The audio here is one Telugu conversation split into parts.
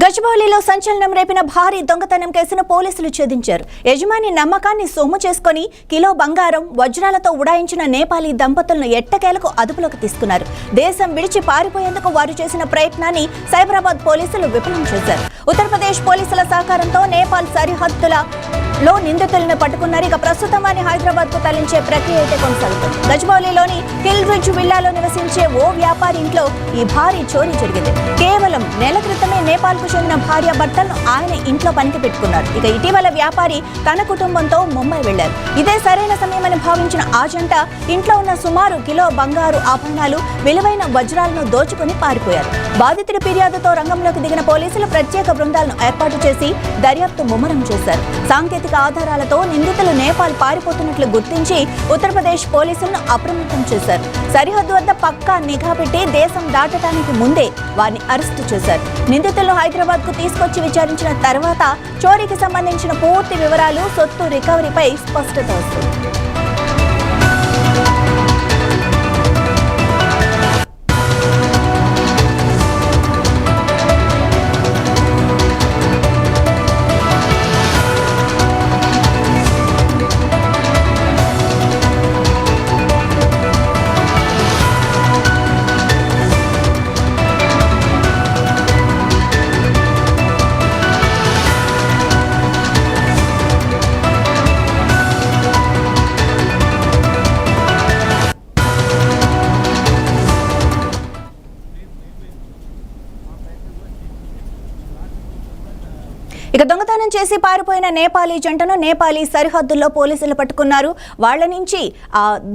గచ్చిబౌలిలో సంచలనం రేపిన భారీ దొంగతనం కేసును పోలీసులు ఛేదించారు. యజమాని నమ్మకాన్ని సొమ్ము చేసుకుని కిలో బంగారం వజ్రాలతో ఉడాయించిన నేపాలీ దంపతులను ఎట్టకేలకు అదుపులోకి తీసుకున్నారు. దేశం విడిచి పారిపోయేందుకు వారు చేసిన ప్రయత్నాన్ని సైబరాబాద్ పోలీసులు విఫలం చేశారు. ఉత్తరప్రదేశ్ పోలీసుల సహకారంతో నేపాల్ సరిహద్దులో నిందితులను పట్టుకున్నారు. ఇక ప్రస్తుతం వారిని హైదరాబాద్ కు తరలించే ప్రక్రియ అయితే కొనసాగుతుంది. గచ్చిబౌలిలోని హిల్ రిడ్జ్ విల్లాలో నివసించే ఓ వ్యాపారి ఇంట్లో ఈ భారీ చోరీ జరిగింది. కేవలం నెల క్రితమే నేపాల్ కు చెందిన భార్యాభర్తలను ఆయన ఇంట్లో పనికి పెట్టుకున్నారు. ఇక ఇటీవల వ్యాపారి తన కుటుంబంతో ముంబై వెళ్లారు. ఇదే సరైన సమయమని భావించిన ఆ జంట ఇంట్లో ఉన్న సుమారు కిలో బంగారు ఆభరణాలు, విలువైన వజ్రాలను దోచుకుని పారిపోయారు. బాధితుడి ఫిర్యాదుతో రంగంలోకి దిగిన పోలీసులు ప్రత్యేక బృందాలను ఏర్పాటు చేసి దర్యాప్తు ముమ్మరం చేశారు. సాంకేతిక ఆధారాలతో నిందితులు నేపాల్ పారిపోతున్నట్లు గుర్తించి ఉత్తరప్రదేశ్ పోలీసులను అప్రమత్తం చేశారు. సరిహద్దు వద్ద పక్కా నిఘా పెట్టి దేశం దాటడానికి ముందే వారిని అరెస్టు చేశారు. నిందితులను హైదరాబాద్ కు తీసుకొచ్చి విచారించిన తర్వాత చోరీకి సంబంధించిన పూర్తి వివరాలు, సొత్తు రికవరీపై స్పష్టత వస్తుంది. ఇక దొంగతనం చేసి పారిపోయిన నేపాలీ జంటను నేపాలీ సరిహద్దుల్లో పోలీసులు పట్టుకున్నారు. వాళ్ల నుంచి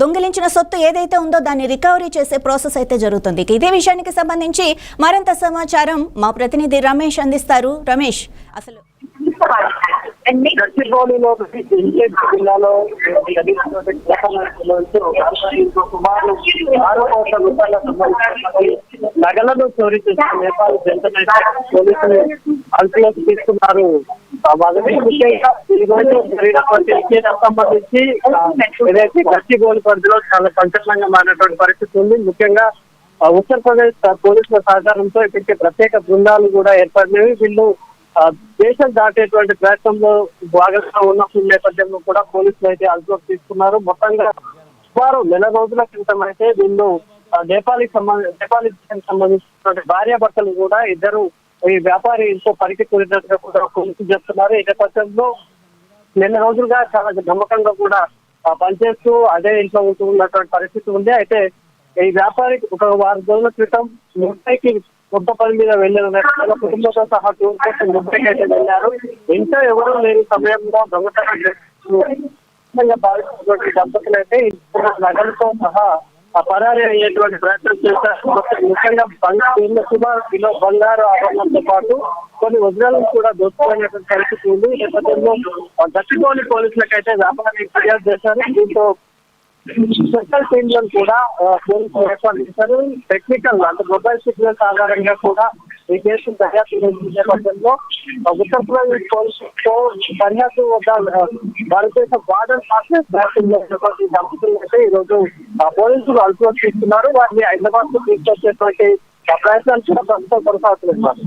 దొంగిలించిన సొత్తు ఏదైతే ఉందో దాన్ని రికవరీ చేసే ప్రాసెస్ అయితే జరుగుతుంది. ఇదే విషయానికి సంబంధించి మరింత సమాచారం మా ప్రతినిధి రమేష్ అందిస్తారు. రమేష్, అసలు గచ్చిబౌలిలో జిల్లాలో సుమారు 6 కోట్ల రూపాయల నగలను చోరీ చేసిన నేపాల్ జంటనైతే పోలీసులు అదుపులోకి తీసుకున్నారు. ముఖ్యంగా ఈ రోజు జరిగినటువంటి విషయానికి సంబంధించి ఏదైతే గచ్చిబౌలి పరిధిలో చాలా సంచలనంగా మారినటువంటి పరిస్థితి ఉంది. ముఖ్యంగా ఉత్తరప్రదేశ్ పోలీసుల సహకారంతో ఇప్పటికే ప్రత్యేక బృందాలు కూడా ఏర్పడినవి. వీళ్ళు దేశం దాటేటువంటి ప్రయత్నంలో భాగంగా ఉన్న నేపథ్యంలో కూడా పోలీసులు అయితే అదుపులోకి తీసుకున్నారు. మొత్తంగా సుమారు నెల రోజుల క్రితం అయితే వీళ్ళు నేపాల్కి సంబంధించినటువంటి భార్యాభర్తలు కూడా ఇద్దరు ఈ వ్యాపారి ఇంకో పనికి కూడినట్టుగా కూడా పోలీసులు చెప్తున్నారు. ఈ నేపథ్యంలో నెల రోజులుగా చాలా నమ్మకంగా కూడా పనిచేస్తూ అదే ఇంట్లో ఉంటున్నటువంటి పరిస్థితి ఉంది. అయితే ఈ వ్యాపారి ఒక 6 రోజుల క్రితం ముంబైకి కొత్త పని మీద వెళ్ళిన కుటుంబంతో సహా టూర్ కోసం ముంబైకి అయితే వెళ్ళారు. ఇంట్లో ఎవరూ లేని సమయంలో దొంగతనం భావిస్తున్నటువంటి దంపతులు అయితే నగలతో సహా పరారీ అయ్యేటువంటి ప్రయత్నం చేశారు. ముఖ్యంగా సుమారు కిలో బంగారు ఆభరణంతో పాటు కొన్ని వజ్రాలను కూడా దోచుకునేటువంటి పరిస్థితి ఉంది. ఈ నేపథ్యంలో గచ్చిబౌలి పోలీసులకైతే వ్యాపారాన్ని ఫిర్యాదు చేశారు. దీంతో స్పెషల్ టీంలను కూడా పోలీసులు ఏర్పాటు చేశారు. టెక్నికల్ అంటే మొబైల్ సిగ్నల్స్ ఆధారంగా కూడా ఈ కేసు దర్యాప్తు నేపథ్యంలో ఉత్తరప్రదేశ్ పోలీసులతో సరిహద్దు వద్ద భారతదేశ బార్డర్ పాస్ దంపతులు అయితే ఈ రోజు పోలీసులు అదుపులోకి తీసుకున్నారు. వారిని హైదరాబాద్ కు తీసుకొచ్చేటువంటి ప్రయత్నాలు కూడా ప్రస్తుతం కొనసాగుతున్నారు.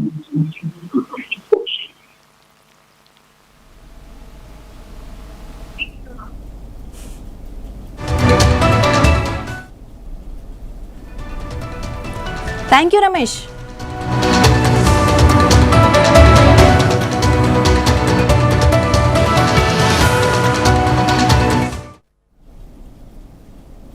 Thank you Ramesh.